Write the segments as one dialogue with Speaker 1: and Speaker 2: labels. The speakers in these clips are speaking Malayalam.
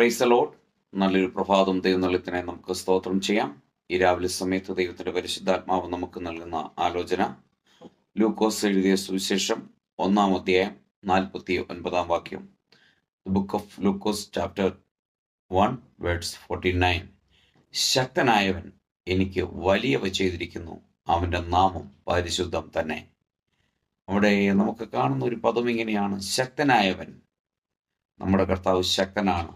Speaker 1: Praise the Lord. നല്ലൊരു പ്രഭാതം ദൈവനള്ളത്തിനെ നമുക്ക് സ്തോത്രം ചെയ്യാം. ഈ രാവിലെ സമയത്ത് ദൈവത്തിൻ്റെ പരിശുദ്ധാത്മാവ് നമുക്ക് നൽകുന്ന ആലോചന ലൂക്കോസ് എഴുതിയ സുവിശേഷം 1-ാം അധ്യായം 49-ാം വാക്യം. Book of Lukose chapter 1 verse 49. ശക്തനായവൻ എനിക്ക് വലിയവ ചെയ്തിരിക്കുന്നു, അവൻ്റെ നാമം പരിശുദ്ധം തന്നെ. അവിടെ നമുക്ക് കാണുന്ന ഒരു പദം ഇങ്ങനെയാണ്, ശക്തനായവൻ. നമ്മുടെ കർത്താവ് ശക്തനാണ്,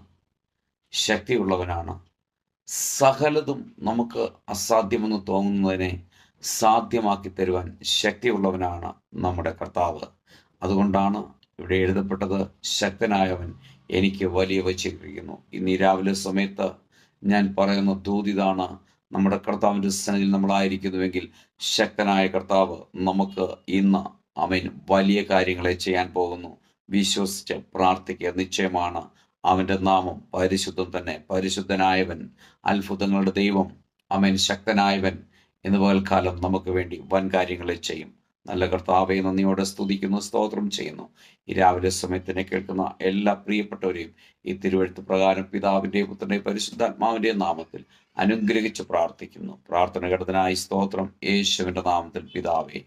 Speaker 1: ശക്തിയുള്ളവനാണ്. സകലതും നമുക്ക് അസാധ്യമെന്ന് തോന്നുന്നതിനെ സാധ്യമാക്കി തരുവാൻ ശക്തിയുള്ളവനാണ് നമ്മുടെ കർത്താവ്. അതുകൊണ്ടാണ് ഇവിടെ എഴുതപ്പെട്ടത്, ശക്തനായവൻ എനിക്ക് വലിയവ ചെയ്തിരിക്കുന്നു. ഇന്ന് ഈ രാവിലെ സമയത്ത് ഞാൻ പറയുന്ന ദൂതിതാണ്, നമ്മുടെ കർത്താവിൻ്റെ സന്നിധിയിൽ നമ്മളായിരിക്കുന്നുവെങ്കിൽ ശക്തനായ കർത്താവ് നമുക്ക് ഇന്ന് വലിയ കാര്യങ്ങളെ ചെയ്യാൻ പോകുന്നു. വിശ്വസിച്ച് പ്രാർത്ഥിക്കുക. നിശ്ചയമാണ് അവൻ്റെ നാമം പരിശുദ്ധം തന്നെ. പരിശുദ്ധനായവൻ, അത്ഭുതങ്ങളുടെ ദൈവം, ശക്തനായവൻ എന്ന് പകൽക്കാലം നമുക്ക് വേണ്ടി വൻ കാര്യങ്ങളെ ചെയ്യും. നല്ല കർത്താവെ നന്ദിയോടെ സ്തുതിക്കുന്നു, സ്തോത്രം ചെയ്യുന്നു. ഈ രാവിലെ സമയത്തിനെ കേൾക്കുന്ന എല്ലാ പ്രിയപ്പെട്ടവരെയും ഈ തിരുവെഴുത്ത് പ്രകാരം പിതാവിൻ്റെയും പുത്രൻ്റെയും പരിശുദ്ധാത്മാവിൻ്റെയും നാമത്തിൽ അനുഗ്രഹിച്ച് പ്രാർത്ഥിക്കുന്നു. പ്രാർത്ഥന ഘടനായി സ്തോത്രം, യേശുവിൻ്റെ നാമത്തിൽ പിതാവേ,